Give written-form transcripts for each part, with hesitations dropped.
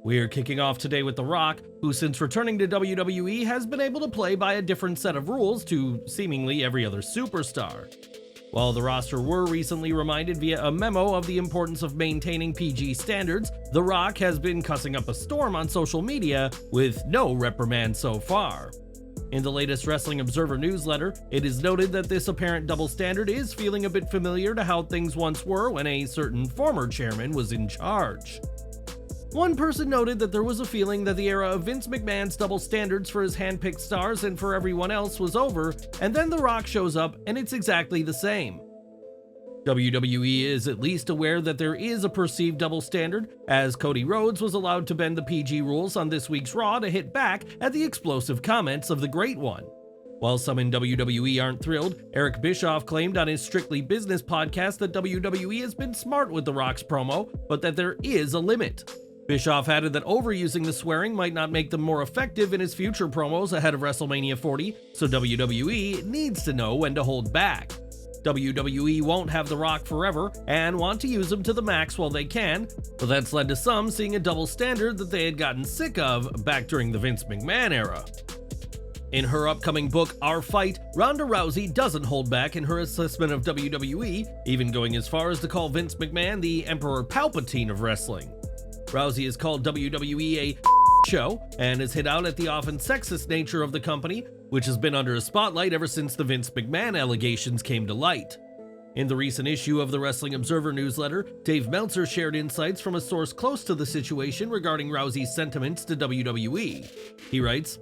We're kicking off today with The Rock, who since returning to WWE has been able to play by a different set of rules to seemingly every other superstar. While the roster were recently reminded via a memo of the importance of maintaining PG standards, The Rock has been cussing up a storm on social media with no reprimand so far. In the latest Wrestling Observer newsletter, it is noted that this apparent double standard is feeling a bit familiar to how things once were when a certain former chairman was in charge. One person noted that there was a feeling that the era of Vince McMahon's double standards for his handpicked stars and for everyone else was over, and then The Rock shows up and it's exactly the same. WWE is at least aware that there is a perceived double standard, as Cody Rhodes was allowed to bend the PG rules on this week's Raw to hit back at the explosive comments of the Great One. While some in WWE aren't thrilled, Eric Bischoff claimed on his Strictly Business podcast that WWE has been smart with The Rock's promo, but that there is a limit. Bischoff added that overusing the swearing might not make them more effective in his future promos ahead of WrestleMania 40, so WWE needs to know when to hold back. WWE won't have The Rock forever and want to use him to the max while they can, but that's led to some seeing a double standard that they had gotten sick of back during the Vince McMahon era. In her upcoming book, Our Fight, Ronda Rousey doesn't hold back in her assessment of WWE, even going as far as to call Vince McMahon the Emperor Palpatine of wrestling. Rousey has called WWE a show and has hit out at the often sexist nature of the company, which has been under a spotlight ever since the Vince McMahon allegations came to light. In the recent issue of the Wrestling Observer newsletter, Dave Meltzer shared insights from a source close to the situation regarding Rousey's sentiments to WWE. He writes,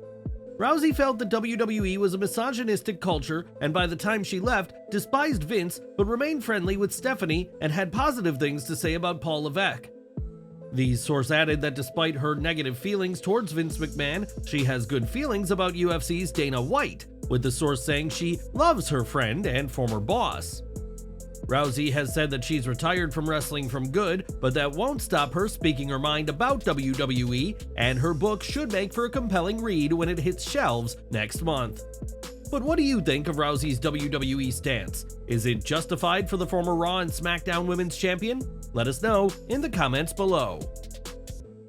Rousey felt that WWE was a misogynistic culture and by the time she left, despised Vince but remained friendly with Stephanie and had positive things to say about Paul Levesque. The source added that despite her negative feelings towards Vince McMahon, she has good feelings about UFC's Dana White, with the source saying she loves her friend and former boss. Rousey has said that she's retired from wrestling from good, but that won't stop her speaking her mind about WWE, and her book should make for a compelling read when it hits shelves next month. But what do you think of Rousey's WWE stance? Is it justified for the former Raw and SmackDown Women's Champion? Let us know in the comments below.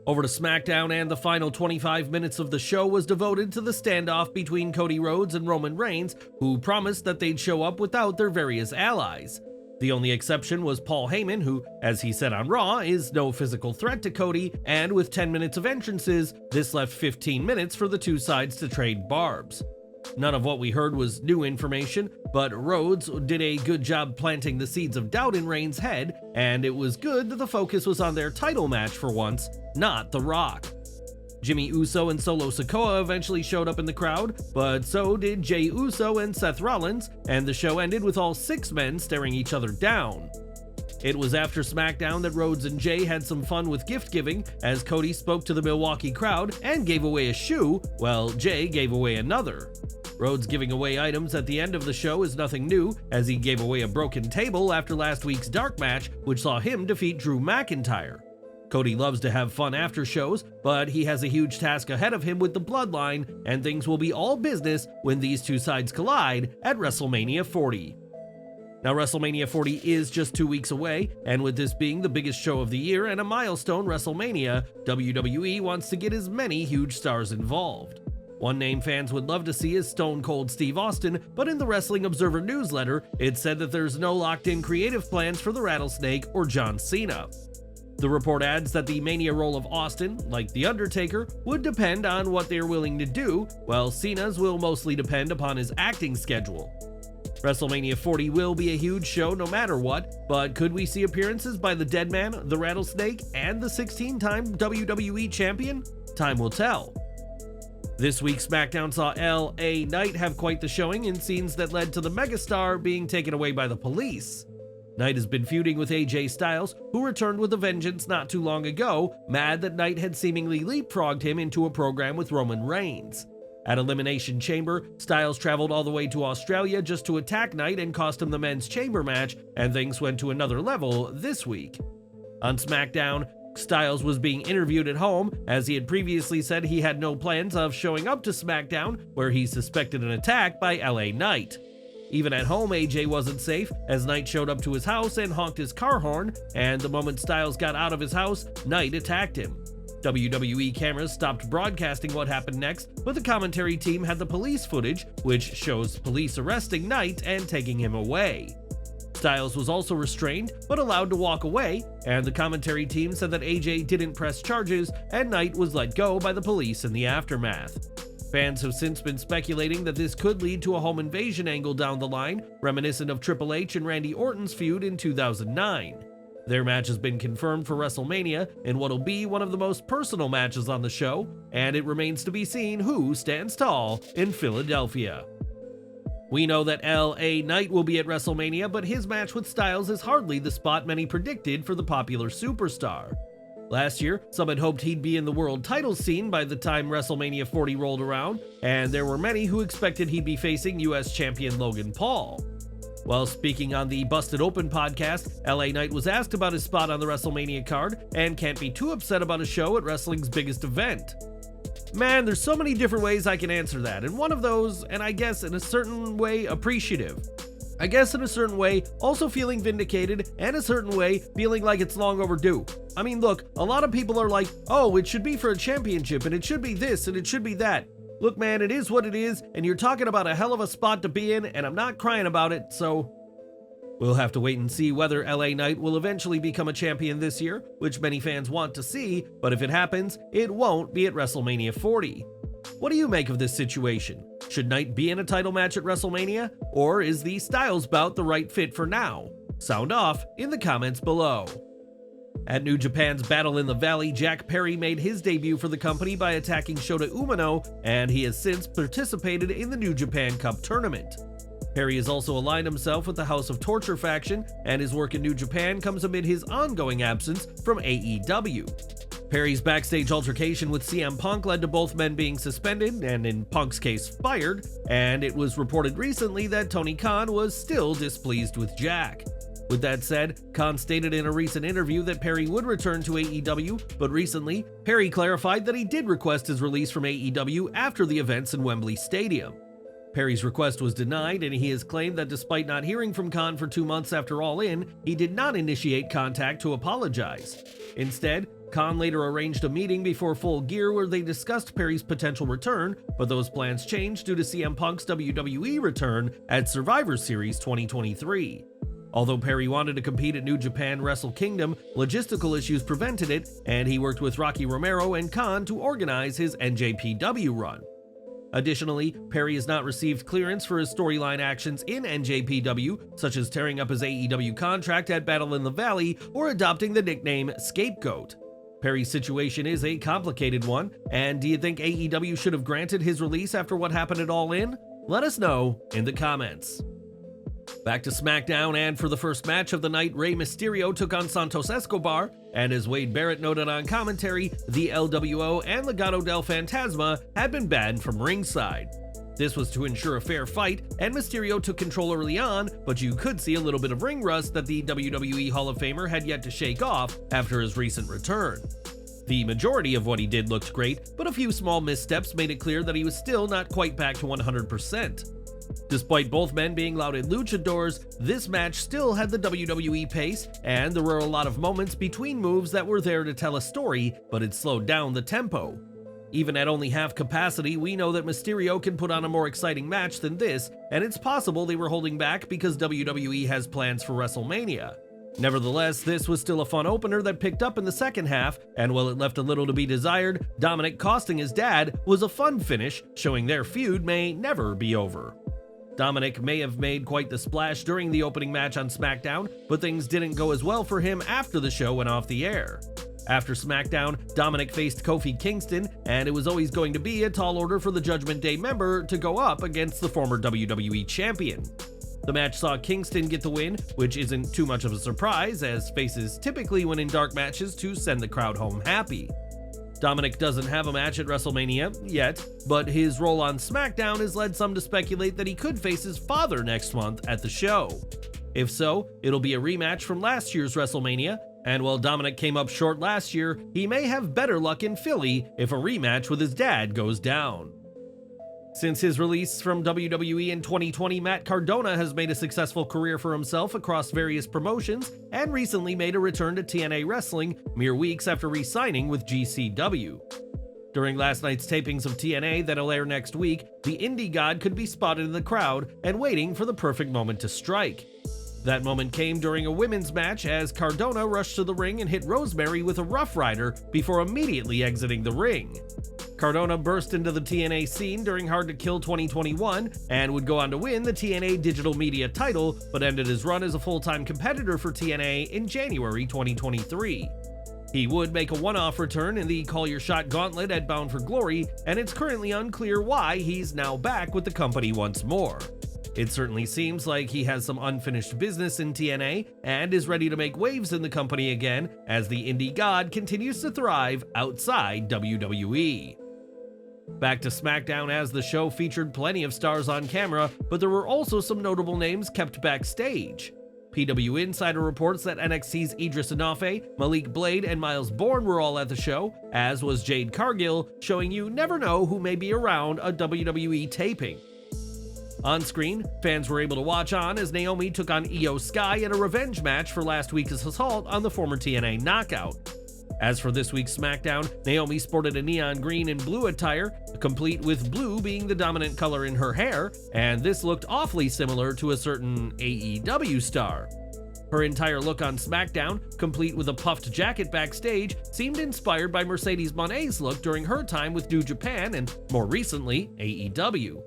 Over to SmackDown, and the final 25 minutes of the show was devoted to the standoff between Cody Rhodes and Roman Reigns, who promised that they'd show up without their various allies. The only exception was Paul Heyman, who, as he said on Raw, is no physical threat to Cody, and with 10 minutes of entrances, this left 15 minutes for the two sides to trade barbs. None of what we heard was new information, but Rhodes did a good job planting the seeds of doubt in Reigns' head, and it was good that the focus was on their title match for once, not The Rock. Jimmy Uso and Solo Sikoa eventually showed up in the crowd, but so did Jey Uso and Seth Rollins, and the show ended with all 6 men staring each other down. It was after SmackDown that Rhodes and Jey had some fun with gift giving, as Cody spoke to the Milwaukee crowd and gave away a shoe, while Jey gave away another. Rhodes giving away items at the end of the show is nothing new, as he gave away a broken table after last week's dark match, which saw him defeat Drew McIntyre. Cody loves to have fun after shows, but he has a huge task ahead of him with the Bloodline, and things will be all business when these two sides collide at WrestleMania 40. Now, WrestleMania 40 is just 2 weeks away, and with this being the biggest show of the year and a milestone WrestleMania, WWE wants to get as many huge stars involved. One name fans would love to see is Stone Cold Steve Austin, but in the Wrestling Observer newsletter, it said that there's no locked-in creative plans for the Rattlesnake or John Cena. The report adds that the Mania role of Austin, like The Undertaker, would depend on what they're willing to do, while Cena's will mostly depend upon his acting schedule. WrestleMania 40 will be a huge show no matter what, but could we see appearances by the Deadman, the Rattlesnake, and the 16-time WWE Champion? Time will tell. This week, SmackDown saw LA Knight have quite the showing in scenes that led to the megastar being taken away by the police. Knight has been feuding with AJ Styles, who returned with a vengeance not too long ago, mad that Knight had seemingly leapfrogged him into a program with Roman Reigns. At Elimination Chamber, Styles traveled all the way to Australia just to attack Knight and cost him the men's chamber match, and things went to another level this week. On SmackDown, Styles was being interviewed at home, as he had previously said he had no plans of showing up to SmackDown, where he suspected an attack by LA Knight. Even at home, AJ wasn't safe, as Knight showed up to his house and honked his car horn, and the moment Styles got out of his house, Knight attacked him. WWE cameras stopped broadcasting what happened next, but the commentary team had the police footage, which shows police arresting Knight and taking him away. Styles was also restrained, but allowed to walk away, and the commentary team said that AJ didn't press charges and Knight was let go by the police in the aftermath. Fans have since been speculating that this could lead to a home invasion angle down the line, reminiscent of Triple H and Randy Orton's feud in 2009. Their match has been confirmed for WrestleMania in what'll be one of the most personal matches on the show, and it remains to be seen who stands tall in Philadelphia. We know that LA Knight will be at WrestleMania, but his match with Styles is hardly the spot many predicted for the popular superstar. Last year, some had hoped he'd be in the world title scene by the time WrestleMania 40 rolled around, and there were many who expected he'd be facing US champion Logan Paul. While speaking on the Busted Open podcast, LA Knight was asked about his spot on the WrestleMania card and can't be too upset about a show at wrestling's biggest event. Man, there's so many different ways I can answer that, and one of those, and I guess in a certain way, appreciative. I guess in a certain way, also feeling vindicated, and a certain way, feeling like it's long overdue. I mean, look, a lot of people are like, oh, it should be for a championship, and it should be this, and it should be that. Look, man, it is what it is, and you're talking about a hell of a spot to be in, and I'm not crying about it, so... We'll have to wait and see whether LA Knight will eventually become a champion this year, which many fans want to see, but if it happens, it won't be at WrestleMania 40. What do you make of this situation? Should Knight be in a title match at WrestleMania, or is the Styles bout the right fit for now? Sound off in the comments below. At New Japan's Battle in the Valley, Jack Perry made his debut for the company by attacking Shota Umino, and he has since participated in the New Japan Cup tournament. Perry has also aligned himself with the House of Torture faction, and his work in New Japan comes amid his ongoing absence from AEW. Perry's backstage altercation with CM Punk led to both men being suspended, and in Punk's case, fired, and it was reported recently that Tony Khan was still displeased with Jack. With that said, Khan stated in a recent interview that Perry would return to AEW, but recently, Perry clarified that he did request his release from AEW after the events in Wembley Stadium. Perry's request was denied, and he has claimed that despite not hearing from Khan for 2 months after All In, he did not initiate contact to apologize. Instead, Khan later arranged a meeting before Full Gear where they discussed Perry's potential return, but those plans changed due to CM Punk's WWE return at Survivor Series 2023. Although Perry wanted to compete at New Japan Wrestle Kingdom, logistical issues prevented it, and he worked with Rocky Romero and Khan to organize his NJPW run. Additionally, Perry has not received clearance for his storyline actions in NJPW, such as tearing up his AEW contract at Battle in the Valley or adopting the nickname Scapegoat. Perry's situation is a complicated one, and do you think AEW should have granted his release after what happened at All In? Let us know in the comments. Back to SmackDown, and for the first match of the night, Rey Mysterio took on Santos Escobar, and as Wade Barrett noted on commentary, the LWO and Legado del Fantasma had been banned from ringside. This was to ensure a fair fight, and Mysterio took control early on, but you could see a little bit of ring rust that the WWE Hall of Famer had yet to shake off after his recent return. The majority of what he did looked great, but a few small missteps made it clear that he was still not quite back to 100%. Despite both men being lauded luchadors, this match still had the WWE pace, and there were a lot of moments between moves that were there to tell a story, but it slowed down the tempo. Even at only half capacity, we know that Mysterio can put on a more exciting match than this, and it's possible they were holding back because WWE has plans for WrestleMania. Nevertheless, this was still a fun opener that picked up in the second half, and while it left a little to be desired, Dominik costing his dad was a fun finish, showing their feud may never be over. Dominik may have made quite the splash during the opening match on SmackDown, but things didn't go as well for him after the show went off the air. After SmackDown, Dominik faced Kofi Kingston, and it was always going to be a tall order for the Judgment Day member to go up against the former WWE champion. The match saw Kingston get the win, which isn't too much of a surprise, as faces typically win in dark matches to send the crowd home happy. Dominik doesn't have a match at WrestleMania yet, but his role on SmackDown has led some to speculate that he could face his father next month at the show. If so, it'll be a rematch from last year's WrestleMania, and while Dominik came up short last year, he may have better luck in Philly if a rematch with his dad goes down. Since his release from WWE in 2020, Matt Cardona has made a successful career for himself across various promotions and recently made a return to TNA Wrestling mere weeks after re-signing with GCW. During last night's tapings of TNA that'll air next week, the indie god could be spotted in the crowd and waiting for the perfect moment to strike. That moment came during a women's match as Cardona rushed to the ring and hit Rosemary with a Rough Rider before immediately exiting the ring. Cardona burst into the TNA scene during Hard to Kill 2021 and would go on to win the TNA Digital Media title, but ended his run as a full-time competitor for TNA in January 2023. He would make a one-off return in the Call Your Shot Gauntlet at Bound for Glory, and it's currently unclear why he's now back with the company once more. It certainly seems like he has some unfinished business in TNA and is ready to make waves in the company again as the indie god continues to thrive outside WWE. Back to SmackDown, as the show featured plenty of stars on camera, but there were also some notable names kept backstage. PW Insider reports that NXT's Idris Enofe, Malik Blade, and Miles Bourne were all at the show, as was Jade Cargill, showing you never know who may be around a WWE taping. On screen, fans were able to watch on as Naomi took on Io Sky in a revenge match for last week's assault on the former TNA Knockout. As for this week's SmackDown, Naomi sported a neon green and blue attire, complete with blue being the dominant color in her hair, and this looked awfully similar to a certain AEW star. Her entire look on SmackDown, complete with a puffed jacket backstage, seemed inspired by Mercedes Moné's look during her time with New Japan and, more recently, AEW.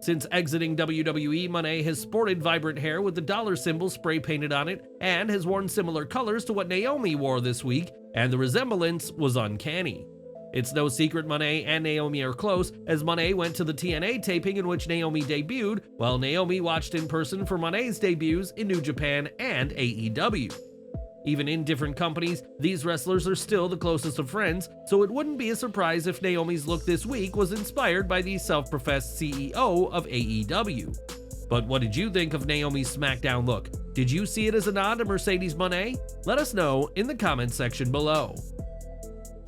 Since exiting WWE, Moné has sported vibrant hair with the dollar symbol spray painted on it and has worn similar colors to what Naomi wore this week, and the resemblance was uncanny. It's no secret Moné and Naomi are close, as Moné went to the TNA taping in which Naomi debuted, while Naomi watched in person for Moné's debuts in New Japan and AEW. Even in different companies, these wrestlers are still the closest of friends, so it wouldn't be a surprise if Naomi's look this week was inspired by the self-professed CEO of AEW. But what did you think of Naomi's SmackDown look? Did you see it as a nod to Mercedes Moné? Let us know in the comments section below.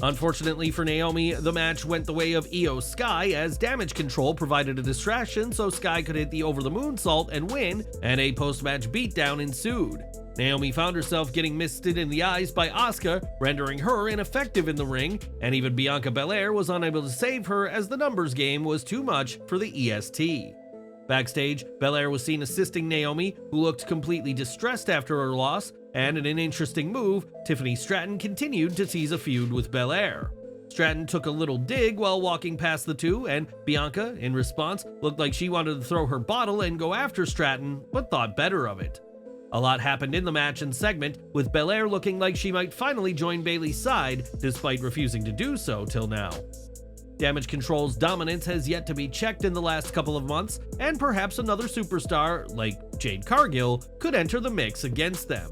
Unfortunately for Naomi, the match went the way of Io Sky as Damage Control provided a distraction so Sky could hit the over the moonsault and win, and a post-match beatdown ensued. Naomi found herself getting misted in the eyes by Asuka, rendering her ineffective in the ring, and even Bianca Belair was unable to save her as the numbers game was too much for the EST. Backstage, Belair was seen assisting Naomi, who looked completely distressed after her loss, and in an interesting move, Tiffany Stratton continued to tease a feud with Belair. Stratton took a little dig while walking past the two, and Bianca, in response, looked like she wanted to throw her bottle and go after Stratton, but thought better of it. A lot happened in the match and segment, with Belair looking like she might finally join Bayley's side, despite refusing to do so till now. Damage Control's dominance has yet to be checked in the last couple of months, and perhaps another superstar, like Jade Cargill, could enter the mix against them.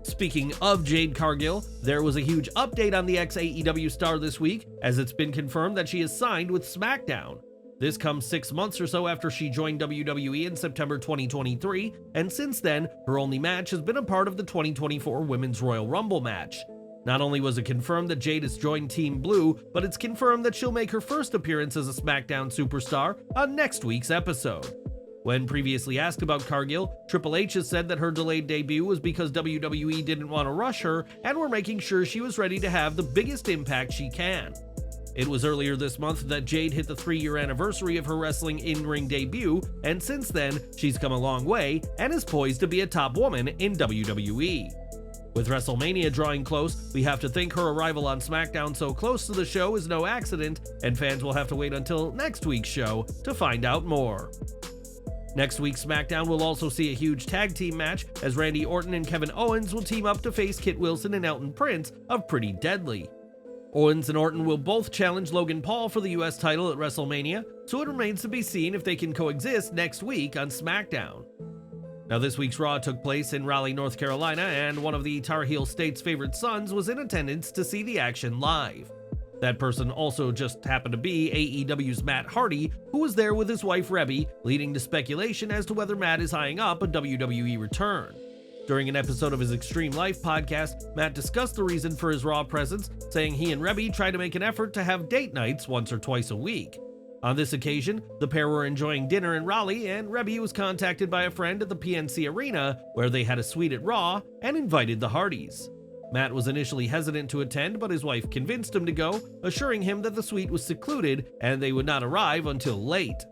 Speaking of Jade Cargill, there was a huge update on the ex-AEW star this week, as it's been confirmed that she is signed with SmackDown. This comes 6 months or so after she joined WWE in September 2023, and since then, her only match has been a part of the 2024 Women's Royal Rumble match. Not only was it confirmed that Jade has joined Team Blue, but it's confirmed that she'll make her first appearance as a SmackDown superstar on next week's episode. When previously asked about Cargill, Triple H has said that her delayed debut was because WWE didn't want to rush her and were making sure she was ready to have the biggest impact she can. It was earlier this month that Jade hit the 3-year anniversary of her wrestling in-ring debut, and since then, she's come a long way and is poised to be a top woman in WWE. With WrestleMania drawing close, we have to think her arrival on SmackDown so close to the show is no accident, and fans will have to wait until next week's show to find out more. Next week's SmackDown will also see a huge tag team match, as Randy Orton and Kevin Owens will team up to face Kit Wilson and Elton Prince of Pretty Deadly. Owens and Orton will both challenge Logan Paul for the US title at WrestleMania, so it remains to be seen if they can coexist next week on SmackDown. Now, this week's Raw took place in Raleigh, North Carolina, and one of the Tar Heel State's favorite sons was in attendance to see the action live. That person also just happened to be AEW's Matt Hardy, who was there with his wife Rebby, leading to speculation as to whether Matt is eyeing up a WWE return. During an episode of his Extreme Life podcast, Matt discussed the reason for his Raw presence, saying he and Rebby try to make an effort to have date nights once or twice a week. On this occasion, the pair were enjoying dinner in Raleigh, and Rebby was contacted by a friend at the PNC Arena, where they had a suite at Raw, and invited the Hardys. Matt was initially hesitant to attend, but his wife convinced him to go, assuring him that the suite was secluded and they would not arrive until late.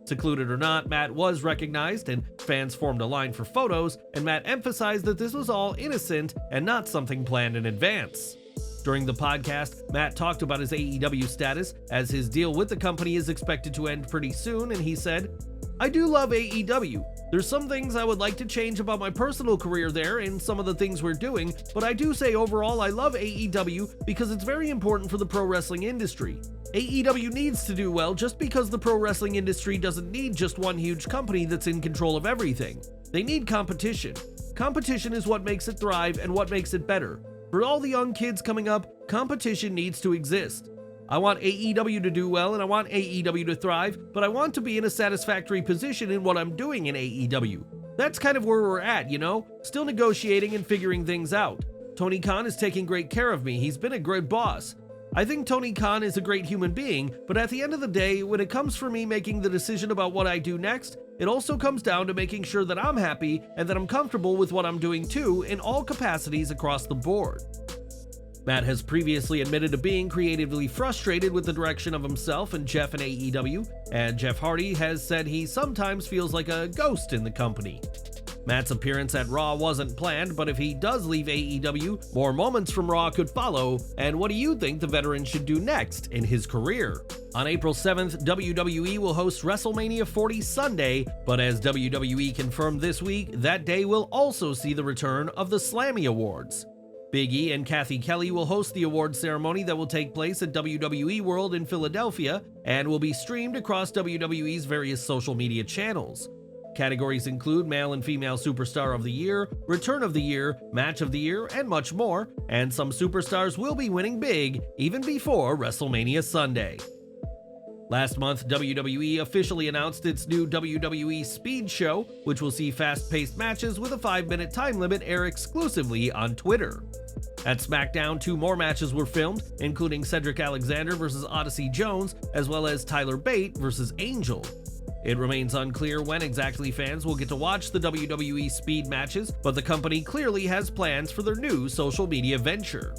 Secluded or not, Matt was recognized, and fans formed a line for photos, and Matt emphasized that this was all innocent and not something planned in advance. During the podcast, Matt talked about his AEW status, as his deal with the company is expected to end pretty soon, and he said, "I do love AEW. There's some things I would like to change about my personal career there and some of the things we're doing, but I do say overall I love AEW because it's very important for the pro wrestling industry. AEW needs to do well just because the pro wrestling industry doesn't need just one huge company that's in control of everything. They need competition. Competition is what makes it thrive and what makes it better. For all the young kids coming up, competition needs to exist. I want AEW to do well and I want AEW to thrive, but I want to be in a satisfactory position in what I'm doing in AEW. That's kind of where we're at, you know? Still negotiating and figuring things out. Tony Khan is taking great care of me. He's been a good boss. I think Tony Khan is a great human being, but at the end of the day, when it comes for me making the decision about what I do next, it also comes down to making sure that I'm happy and that I'm comfortable with what I'm doing too in all capacities across the board." Matt has previously admitted to being creatively frustrated with the direction of himself and Jeff in AEW, and Jeff Hardy has said he sometimes feels like a ghost in the company. Matt's appearance at Raw wasn't planned, but if he does leave AEW, more moments from Raw could follow, and what do you think the veteran should do next in his career? On April 7th, WWE will host WrestleMania 40 Sunday, but as WWE confirmed this week, that day will also see the return of the Slammy Awards. Big E and Kathy Kelly will host the award ceremony that will take place at WWE World in Philadelphia and will be streamed across WWE's various social media channels. Categories include Male and Female Superstar of the Year, Return of the Year, Match of the Year, and much more, and some superstars will be winning big even before WrestleMania Sunday. Last month, WWE officially announced its new WWE Speed Show, which will see fast-paced matches with a 5-minute time limit air exclusively on Twitter. At SmackDown, 2 more matches were filmed, including Cedric Alexander vs. Odyssey Jones, as well as Tyler Bate vs. Angel. It remains unclear when exactly fans will get to watch the WWE Speed matches, but the company clearly has plans for their new social media venture.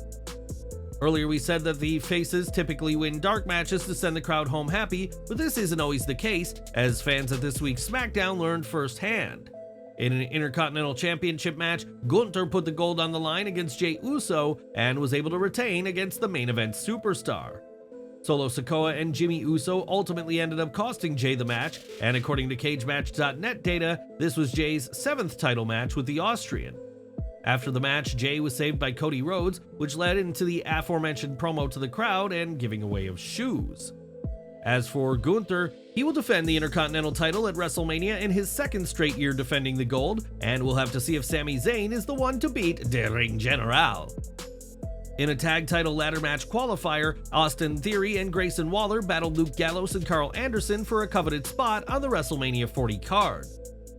Earlier we said that the faces typically win dark matches to send the crowd home happy, but this isn't always the case, as fans at this week's SmackDown learned firsthand. In an Intercontinental Championship match, Gunther put the gold on the line against Jey Uso and was able to retain against the main event superstar. Solo Sikoa and Jimmy Uso ultimately ended up costing Jey the match, and according to CageMatch.net data, this was Jey's 7th title match with the Austrian. After the match, Jey was saved by Cody Rhodes, which led into the aforementioned promo to the crowd and giving away of shoes. As for Gunther, he will defend the Intercontinental title at WrestleMania in his 2nd straight year defending the gold, and we'll have to see if Sami Zayn is the one to beat Der Ring General. In a tag title ladder match qualifier, Austin Theory and Grayson Waller battled Luke Gallows and Karl Anderson for a coveted spot on the WrestleMania 40 card.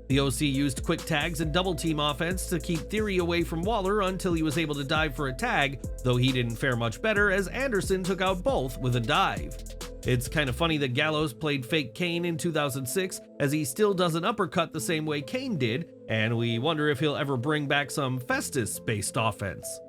The OC used quick tags and double team offense to keep Theory away from Waller until he was able to dive for a tag, though he didn't fare much better as Anderson took out both with a dive. It's kind of funny that Gallows played fake Kane in 2006, as he still does an uppercut the same way Kane did, and we wonder if he'll ever bring back some Festus-based offense.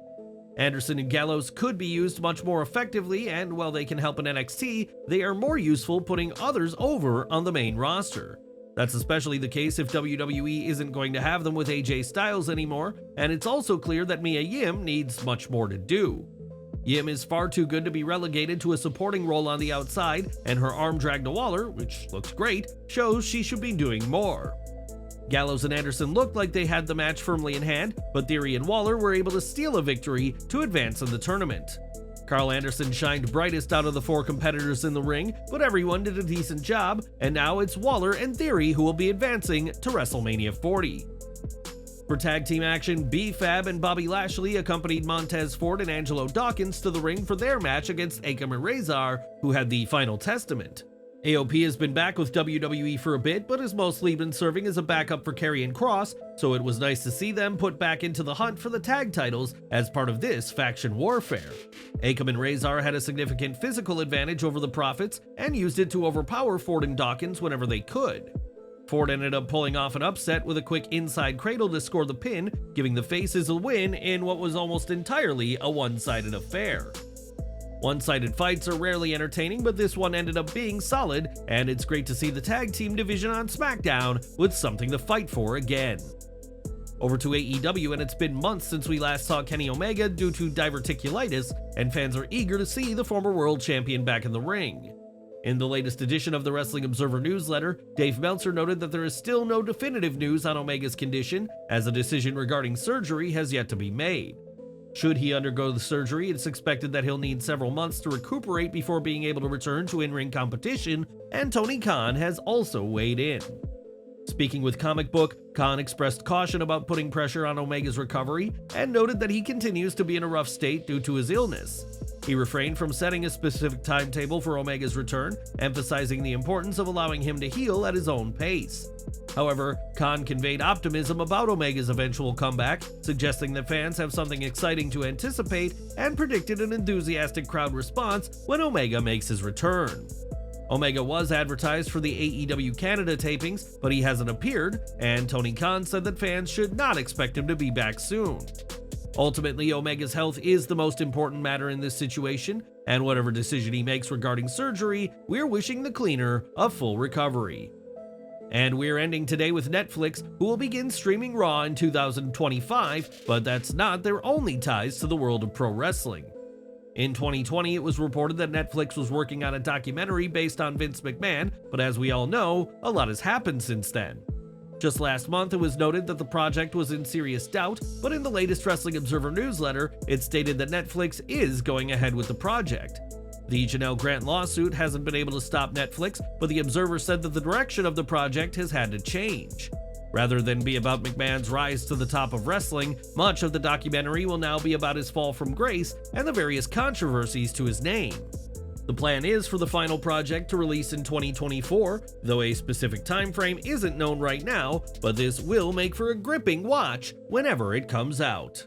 Anderson and Gallows could be used much more effectively, and while they can help in NXT, they are more useful putting others over on the main roster. That's especially the case if WWE isn't going to have them with AJ Styles anymore, and it's also clear that Mia Yim needs much more to do. Yim is far too good to be relegated to a supporting role on the outside, and her arm drag to Waller, which looks great, shows she should be doing more. Gallows and Anderson looked like they had the match firmly in hand, but Theory and Waller were able to steal a victory to advance in the tournament. Karl Anderson shined brightest out of the 4 competitors in the ring, but everyone did a decent job, and now it's Waller and Theory who will be advancing to WrestleMania 40. For tag team action, B-Fab and Bobby Lashley accompanied Montez Ford and Angelo Dawkins to the ring for their match against Akam and Razor, who had the final testament. AOP has been back with WWE for a bit, but has mostly been serving as a backup for Karrion Kross, so it was nice to see them put back into the hunt for the tag titles as part of this faction warfare. Akam and Razor had a significant physical advantage over the Profits and used it to overpower Ford and Dawkins whenever they could. Ford ended up pulling off an upset with a quick inside cradle to score the pin, giving the Faces a win in what was almost entirely a one-sided affair. One-sided fights are rarely entertaining, but this one ended up being solid, and it's great to see the tag team division on SmackDown with something to fight for again. Over to AEW, and it's been months since we last saw Kenny Omega due to diverticulitis, and fans are eager to see the former world champion back in the ring. In the latest edition of the Wrestling Observer newsletter, Dave Meltzer noted that there is still no definitive news on Omega's condition, as a decision regarding surgery has yet to be made. Should he undergo the surgery, it's expected that he'll need several months to recuperate before being able to return to in-ring competition, and Tony Khan has also weighed in. Speaking with Comic Book, Khan expressed caution about putting pressure on Omega's recovery and noted that he continues to be in a rough state due to his illness. He refrained from setting a specific timetable for Omega's return, emphasizing the importance of allowing him to heal at his own pace. However, Khan conveyed optimism about Omega's eventual comeback, suggesting that fans have something exciting to anticipate, and predicted an enthusiastic crowd response when Omega makes his return. Omega was advertised for the AEW Canada tapings, but he hasn't appeared, and Tony Khan said that fans should not expect him to be back soon. Ultimately, Omega's health is the most important matter in this situation, and whatever decision he makes regarding surgery, we're wishing the cleaner a full recovery. And we're ending today with Netflix, who will begin streaming Raw in 2025, but that's not their only ties to the world of pro wrestling. In 2020, it was reported that Netflix was working on a documentary based on Vince McMahon, but as we all know, a lot has happened since then. Just last month, it was noted that the project was in serious doubt, but in the latest Wrestling Observer newsletter, it stated that Netflix is going ahead with the project. The Janelle Grant lawsuit hasn't been able to stop Netflix, but the Observer said that the direction of the project has had to change. Rather than be about McMahon's rise to the top of wrestling, much of the documentary will now be about his fall from grace and the various controversies to his name. The plan is for the final project to release in 2024, though a specific time frame isn't known right now, but this will make for a gripping watch whenever it comes out.